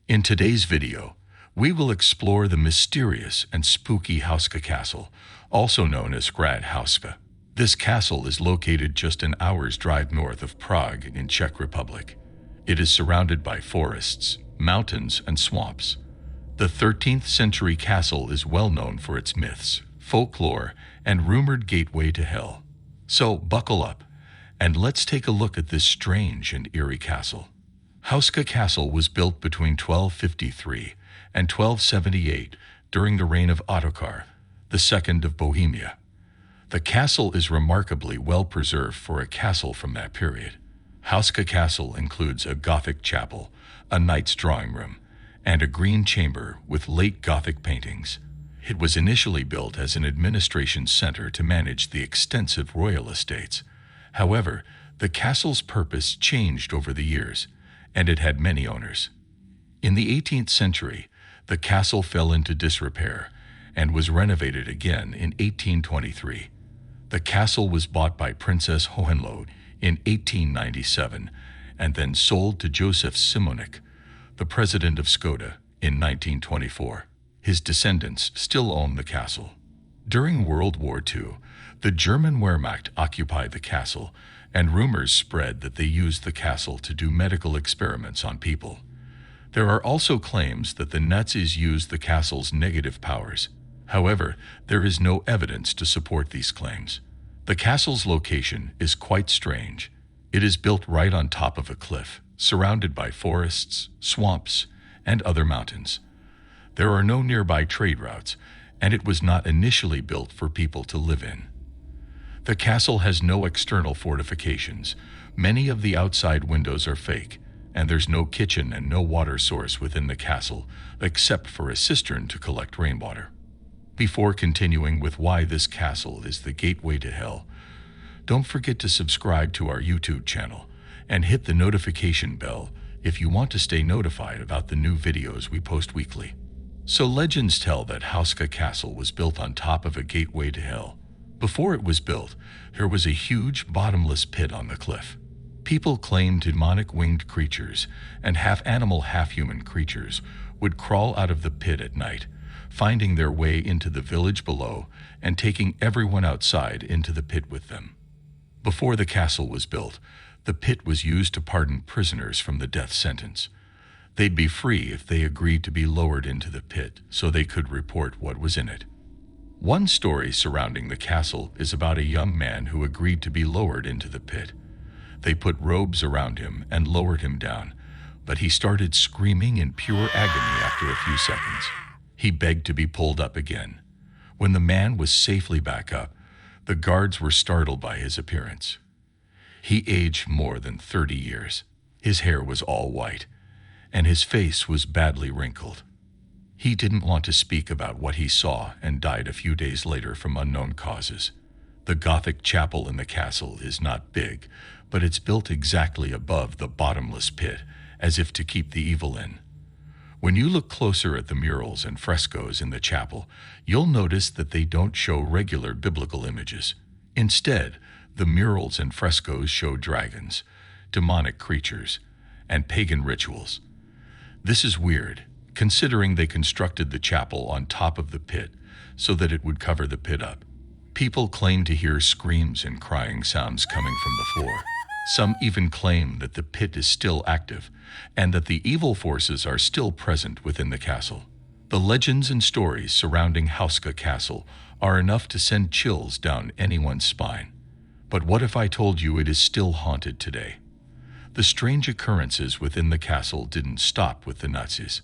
In today's video, we will explore the mysterious and spooky Houska Castle, also known as Grad Houska. This castle is located just an hour's drive north of Prague in Czech Republic. It is surrounded by forests, mountains, and swamps. The 13th century castle is well known for its myths, folklore, and rumored gateway to hell. So buckle up, and let's take a look at this strange and eerie castle. Houska Castle was built between 1253 and 1278 during the reign of Ottokar, the second of Bohemia. The castle is remarkably well preserved for a castle from that period. Houska Castle includes a Gothic chapel, a knight's drawing room, and a green chamber with late Gothic paintings. It was initially built as an administration center to manage the extensive royal estates. However, the castle's purpose changed over the years, and it had many owners. In the 18th century, the castle fell into disrepair and was renovated again in 1823. The castle was bought by Princess Hohenlohe in 1897 and then sold to Joseph Simonik, the president of Skoda, in 1924. His descendants still own the castle. During World War II, the German Wehrmacht occupied the castle, and rumors spread that they used the castle to do medical experiments on people. There are also claims that the Nazis used the castle's negative powers. However, there is no evidence to support these claims. The castle's location is quite strange. It is built right on top of a cliff, surrounded by forests, swamps, and other mountains. There are no nearby trade routes, and it was not initially built for people to live in. The castle has no external fortifications. Many of the outside windows are fake, and there's no kitchen and no water source within the castle except for a cistern to collect rainwater. Before continuing with why this castle is the gateway to hell, don't forget to subscribe to our YouTube channel and hit the notification bell if you want to stay notified about the new videos we post weekly. So legends tell that Houska Castle was built on top of a gateway to hell. Before it was built, there was a huge bottomless pit on the cliff. People claimed demonic winged creatures and half-animal, half-human creatures would crawl out of the pit at night, finding their way into the village below and taking everyone outside into the pit with them. Before the castle was built, the pit was used to pardon prisoners from the death sentence. They'd be free if they agreed to be lowered into the pit so they could report what was in it. One story surrounding the castle is about a young man who agreed to be lowered into the pit. They put robes around him and lowered him down, but he started screaming in pure agony after a few seconds. He begged to be pulled up again. When the man was safely back up, the guards were startled by his appearance. He aged more than 30 years. His hair was all white, and his face was badly wrinkled. He didn't want to speak about what he saw and died a few days later from unknown causes. The Gothic chapel in the castle is not big, but it's built exactly above the bottomless pit, as if to keep the evil in. When you look closer at the murals and frescoes in the chapel, you'll notice that they don't show regular biblical images. Instead, the murals and frescoes show dragons, demonic creatures, and pagan rituals. This is weird, considering they constructed the chapel on top of the pit so that it would cover the pit up. People claim to hear screams and crying sounds coming from the floor. Some even claim that the pit is still active and that the evil forces are still present within the castle. The legends and stories surrounding Houska Castle are enough to send chills down anyone's spine. But what if I told you it is still haunted today? The strange occurrences within the castle didn't stop with the Nazis.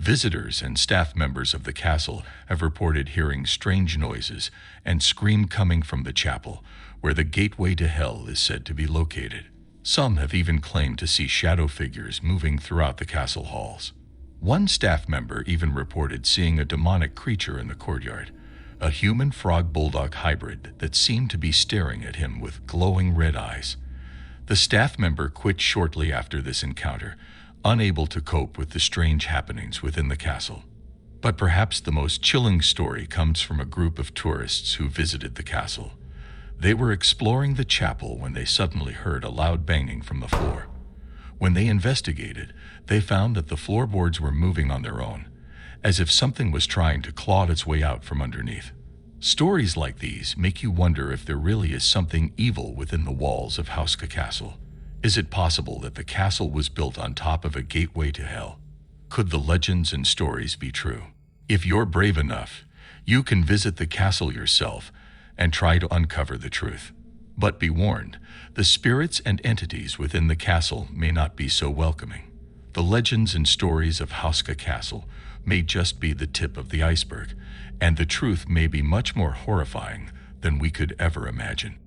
Visitors and staff members of the castle have reported hearing strange noises and screams coming from the chapel, where the gateway to hell is said to be located. Some have even claimed to see shadow figures moving throughout the castle halls. One staff member even reported seeing a demonic creature in the courtyard, a human frog bulldog hybrid that seemed to be staring at him with glowing red eyes. The staff member quit shortly after this encounter, unable to cope with the strange happenings within the castle. But perhaps the most chilling story comes from a group of tourists who visited the castle. They were exploring the chapel when they suddenly heard a loud banging from the floor. When they investigated, they found that the floorboards were moving on their own, as if something was trying to claw its way out from underneath. Stories like these make you wonder if there really is something evil within the walls of Houska Castle. Is it possible that the castle was built on top of a gateway to hell? Could the legends and stories be true? If you're brave enough, you can visit the castle yourself and try to uncover the truth. But be warned, the spirits and entities within the castle may not be so welcoming. The legends and stories of Houska Castle may just be the tip of the iceberg, and the truth may be much more horrifying than we could ever imagine.